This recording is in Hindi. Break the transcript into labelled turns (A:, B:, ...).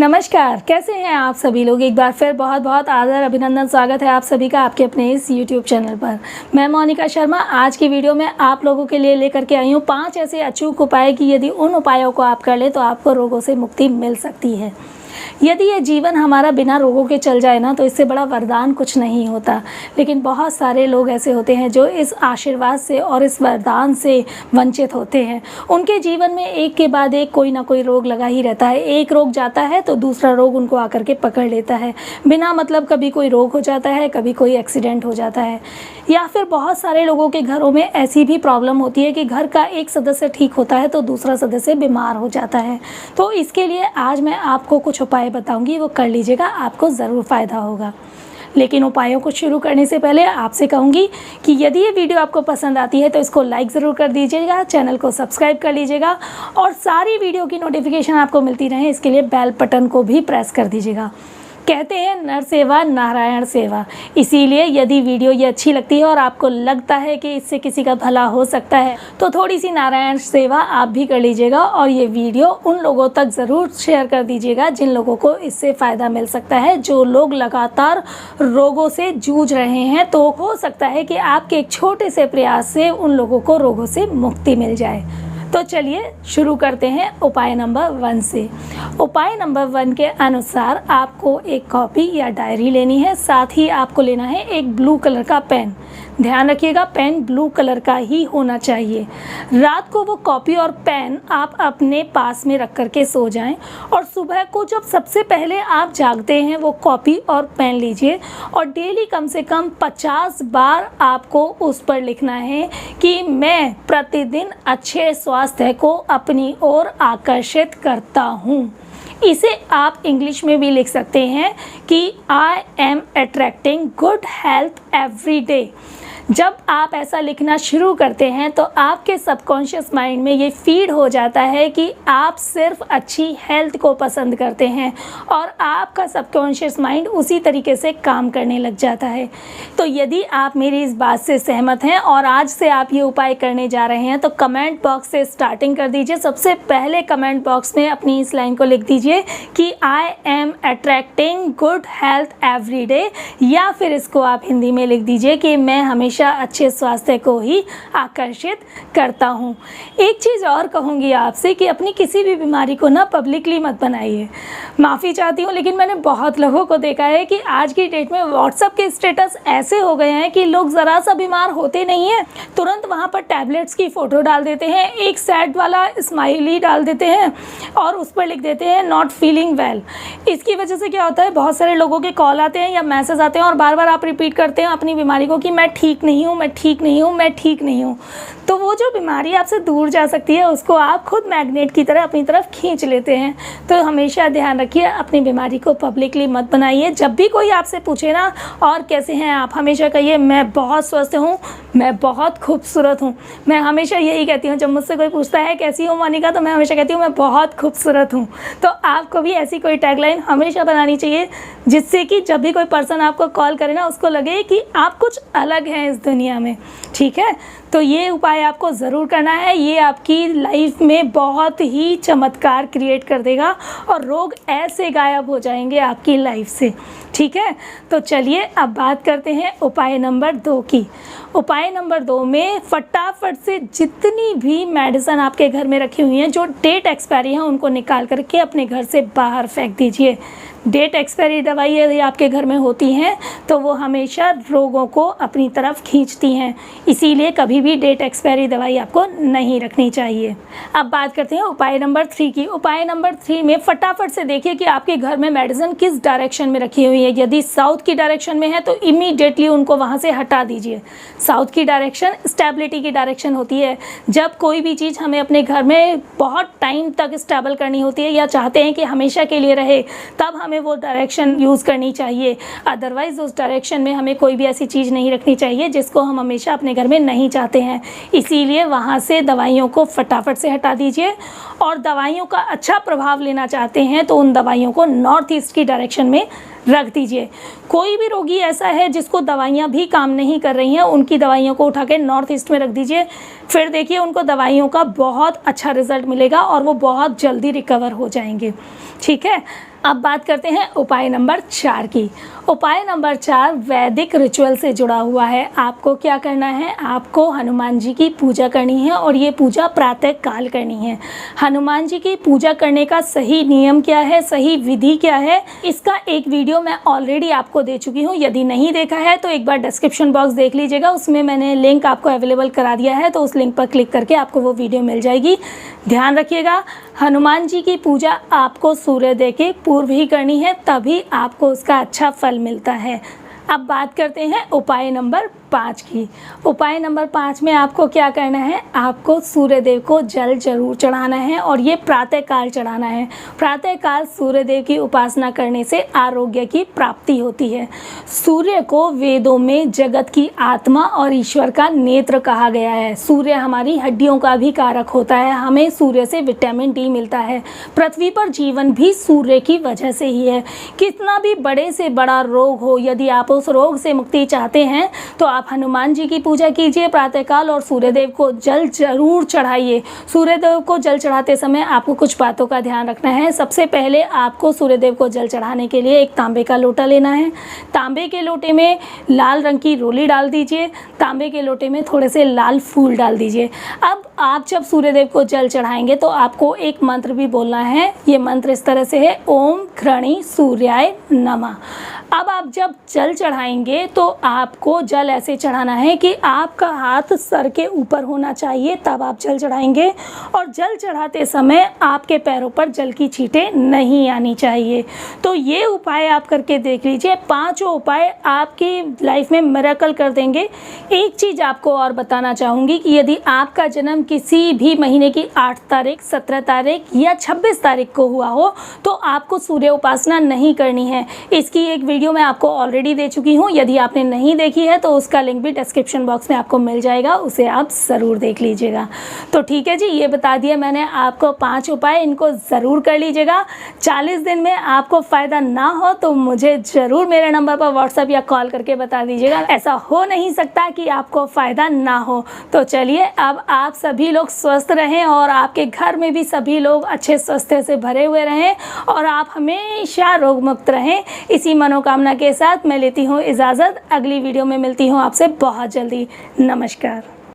A: नमस्कार, कैसे हैं आप सभी लोग। एक बार फिर बहुत बहुत आदर अभिनंदन स्वागत है आप सभी का आपके अपने इस YouTube चैनल पर। मैं मोनिका शर्मा आज की वीडियो में आप लोगों के लिए लेकर के आई हूँ 5 ऐसे अचूक उपाय कि यदि उन उपायों को आप कर ले तो आपको रोगों से मुक्ति मिल सकती है। यदि ये जीवन हमारा बिना रोगों के चल जाए ना तो इससे बड़ा वरदान कुछ नहीं होता, लेकिन बहुत सारे लोग ऐसे होते हैं जो इस आशीर्वाद से और इस वरदान से वंचित होते हैं। उनके जीवन में एक के बाद एक कोई ना कोई रोग लगा ही रहता है। एक रोग जाता है तो दूसरा रोग उनको आकर के पकड़ लेता है। बिना मतलब कभी कोई रोग हो जाता है, कभी कोई एक्सीडेंट हो जाता है, या फिर बहुत सारे लोगों के घरों में ऐसी भी प्रॉब्लम होती है कि घर का एक सदस्य ठीक होता है तो दूसरा सदस्य बीमार हो जाता है। तो इसके लिए आज मैं आपको कुछ उपाय बताऊंगी, वो कर लीजिएगा, आपको ज़रूर फ़ायदा होगा। लेकिन उपायों को शुरू करने से पहले आपसे कहूँगी कि यदि ये वीडियो आपको पसंद आती है तो इसको लाइक ज़रूर कर दीजिएगा, चैनल को सब्सक्राइब कर लीजिएगा और सारी वीडियो की नोटिफिकेशन आपको मिलती रहे इसके लिए बेल बटन को भी प्रेस कर दीजिएगा। कहते हैं नर सेवा नारायण सेवा, इसीलिए यदि वीडियो ये अच्छी लगती है और आपको लगता है कि इससे किसी का भला हो सकता है तो थोड़ी सी नारायण सेवा आप भी कर लीजिएगा और ये वीडियो उन लोगों तक ज़रूर शेयर कर दीजिएगा जिन लोगों को इससे फ़ायदा मिल सकता है, जो लोग लगातार रोगों से जूझ रहे हैं। तो हो सकता है कि आपके एक छोटे से प्रयास से उन लोगों को रोगों से मुक्ति मिल जाए। तो चलिए शुरू करते हैं उपाय नंबर 1 से। उपाय नंबर 1 के अनुसार आपको एक कॉपी या डायरी लेनी है, साथ ही आपको लेना है एक ब्लू कलर का पेन। ध्यान रखिएगा, पेन ब्लू कलर का ही होना चाहिए। रात को वो कॉपी और पेन आप अपने पास में रख करके सो जाएं और सुबह को जब सबसे पहले आप जागते हैं वो कॉपी और पेन लीजिए और डेली कम से कम 50 बार आपको उस पर लिखना है कि मैं प्रतिदिन अच्छे स्वास्थ्य को अपनी ओर आकर्षित करता हूँ। इसे आप इंग्लिश में भी लिख सकते हैं कि I am attracting good health every day. जब आप ऐसा लिखना शुरू करते हैं तो आपके सबकॉन्शियस माइंड में ये फीड हो जाता है कि आप सिर्फ अच्छी हेल्थ को पसंद करते हैं और आपका सबकॉन्शियस माइंड उसी तरीके से काम करने लग जाता है। तो यदि आप मेरी इस बात से सहमत हैं और आज से आप ये उपाय करने जा रहे हैं तो कमेंट बॉक्स से स्टार्टिंग कर दीजिए। सबसे पहले कमेंट बॉक्स में अपनी इस लाइन को लिख दीजिए कि I am attracting good health every day, या फिर इसको आप हिंदी में लिख दीजिए कि मैं हमेशा अच्छे स्वास्थ्य को ही आकर्षित करता हूँ। एक चीज़ और कहूँगी आपसे कि अपनी किसी भी बीमारी को ना पब्लिकली मत बनाइए। माफ़ी चाहती हूँ, लेकिन मैंने बहुत लोगों को देखा है कि आज की डेट में व्हाट्सएप के स्टेटस ऐसे हो गए हैं कि लोग ज़रा सा बीमार होते नहीं हैं तुरंत वहाँ पर टैबलेट्स की फ़ोटो डाल देते हैं, एक सैड वाला स्माइली डाल देते हैं और उस पर लिख देते हैं नॉट फीलिंग वेल। इसकी वजह से क्या होता है, बहुत सारे लोगों के कॉल आते हैं या मैसेज आते हैं और बार बार आप रिपीट करते हैं अपनी बीमारी को कि मैं ठीक नहीं हूँ, मैं ठीक नहीं हूँ, मैं ठीक नहीं हूँ। तो वो जो बीमारी आपसे दूर जा सकती है उसको आप खुद मैग्नेट की तरह अपनी तरफ खींच लेते हैं। तो हमेशा ध्यान रखिए, अपनी बीमारी को पब्लिकली मत बनाइए। जब भी कोई आपसे पूछे ना और कैसे हैं आप, हमेशा कहिए मैं बहुत स्वस्थ हूँ, मैं बहुत खूबसूरत हूँ। मैं हमेशा यही कहती हूँ, जब मुझसे कोई पूछता है कैसी हो मोनिका, तो मैं हमेशा कहती हूँ मैं बहुत खूबसूरत हूँ। तो आपको भी ऐसी कोई टैगलाइन हमेशा बनानी चाहिए जिससे कि जब भी कोई पर्सन आपको कॉल करे ना उसको लगे कि आप कुछ अलग हैं इस दुनिया में। ठीक है, तो ये उपाय आपको ज़रूर करना है। ये आपकी लाइफ में बहुत ही चमत्कार क्रिएट कर देगा और रोग ऐसे गायब हो जाएंगे आपकी लाइफ से। ठीक है, तो चलिए अब बात करते हैं उपाय नंबर 2 की। उपाय नंबर 2 में फटाफट से जितनी भी मेडिसिन आपके घर में रखी हुई हैं जो डेट एक्सपायरी हैं उनको निकाल करके अपने घर से बाहर फेंक दीजिए। डेट एक्सपायरी दवाई यदि आपके घर में होती हैं तो वो हमेशा रोगों को अपनी तरफ खींचती हैं, इसीलिए कभी भी डेट एक्सपायरी दवाई आपको नहीं रखनी चाहिए। अब बात करते हैं उपाय नंबर 3 की। उपाय नंबर 3 में फटाफट से देखिए कि आपके घर में मेडिसिन किस डायरेक्शन में रखी हुई है। यदि साउथ की डायरेक्शन में है तो इमीडिएटली उनको वहाँ से हटा दीजिए। साउथ की डायरेक्शन स्टेबिलिटी की डायरेक्शन होती है। जब कोई भी चीज़ हमें अपने घर में बहुत टाइम तक स्टेबल करनी होती है या चाहते हैं कि हमेशा के लिए रहे, तब हमें वो डायरेक्शन यूज़ करनी चाहिए। अदरवाइज़ उस डायरेक्शन में हमें कोई भी ऐसी चीज़ नहीं रखनी चाहिए जिसको हम हमेशा अपने घर में नहीं चाहते हैं। इसीलिए वहाँ से दवाइयों को फटाफट से हटा दीजिए और दवाइयों का अच्छा प्रभाव लेना चाहते हैं तो उन दवाइयों को नॉर्थ ईस्ट की डायरेक्शन में रख दीजिए। कोई भी रोगी ऐसा है जिसको दवाइयाँ भी काम नहीं कर रही हैं, उनकी दवाइयों को उठा के नॉर्थ ईस्ट में रख दीजिए। फिर देखिए उनको दवाइयों का बहुत अच्छा रिजल्ट मिलेगा और वो बहुत जल्दी रिकवर हो जाएंगे। ठीक है, अब बात करते हैं उपाय नंबर 4 की। उपाय नंबर 4 वैदिक रिचुअल से जुड़ा हुआ है। आपको क्या करना है, आपको हनुमान जी की पूजा करनी है और ये पूजा प्रातः काल करनी है। हनुमान जी की पूजा करने का सही नियम क्या है, सही विधि क्या है, इसका एक वीडियो मैं ऑलरेडी आपको दे चुकी हूँ। यदि नहीं देखा है तो एक बार डिस्क्रिप्शन बॉक्स देख लीजिएगा, उसमें मैंने लिंक आपको अवेलेबल करा दिया है, तो उस लिंक पर क्लिक करके आपको वो वीडियो मिल जाएगी। ध्यान रखिएगा, हनुमान जी की पूजा आपको सूर्योदय के पूर्व ही करनी है, तभी आपको उसका अच्छा फल मिलता है। अब बात करते हैं उपाय नंबर 5 की। उपाय नंबर 5 में आपको क्या करना है, आपको सूर्यदेव को जल जरूर चढ़ाना है और ये प्रातःकाल चढ़ाना है। प्रातःकाल सूर्यदेव की उपासना करने से आरोग्य की प्राप्ति होती है। सूर्य को वेदों में जगत की आत्मा और ईश्वर का नेत्र कहा गया है। सूर्य हमारी हड्डियों का भी कारक होता है, हमें सूर्य से विटामिन डी मिलता है। पृथ्वी पर जीवन भी सूर्य की वजह से ही है। कितना भी बड़े से बड़ा रोग हो, यदि आप उस रोग से मुक्ति चाहते हैं तो आप हनुमान जी की पूजा कीजिए प्रातःकाल और सूर्यदेव को जल जरूर चढ़ाइए। सूर्यदेव को जल चढ़ाते समय आपको कुछ बातों का ध्यान रखना है। सबसे पहले आपको सूर्यदेव को जल चढ़ाने के लिए एक तांबे का लोटा लेना है। तांबे के लोटे में लाल रंग की रोली डाल दीजिए। तांबे के लोटे में थोड़े से लाल फूल डाल दीजिए। अब आप जब सूर्यदेव को जल चढ़ाएंगे तो आपको एक मंत्र भी बोलना है। ये मंत्र इस तरह से है, ओम घृणी सूर्याय नमः। अब आप जब जल चढ़ाएंगे तो आपको जल ऐसे चढ़ाना है कि आपका हाथ सर के ऊपर होना चाहिए, तब आप जल चढ़ाएंगे। और जल चढ़ाते समय आपके पैरों पर जल की छींटें नहीं आनी चाहिए। तो ये उपाय आप करके देख लीजिए। 5 उपाय आपकी लाइफ में मिरेकल कर देंगे। एक चीज़ आपको और बताना चाहूँगी कि यदि आपका जन्म किसी भी महीने की 8 तारीख, 17 तारीख या 26 तारीख को हुआ हो तो आपको सूर्य उपासना नहीं करनी है। इसकी एक वीडियो मैं आपको ऑलरेडी दे चुकी हूँ। यदि आपने नहीं देखी है तो उसका लिंक भी डिस्क्रिप्शन बॉक्स में आपको मिल जाएगा, उसे आप ज़रूर देख लीजिएगा। तो ठीक है जी, ये बता दिया मैंने आपको 5 उपाय, इनको ज़रूर कर लीजिएगा। 40 दिन में आपको फ़ायदा ना हो तो मुझे ज़रूर मेरे नंबर पर व्हाट्सएप या कॉल करके बता दीजिएगा। ऐसा हो नहीं सकता कि आपको फ़ायदा ना हो। तो चलिए, अब आप सभी लोग स्वस्थ रहें और आपके घर में भी सभी लोग अच्छे स्वास्थ्य से भरे हुए रहें और आप हमेशा रोग मुक्त रहें। इसी मनोकामना के साथ मैं लेती हूँ इजाज़त। अगली वीडियो में मिलती हूँ आपसे बहुत जल्दी। नमस्कार।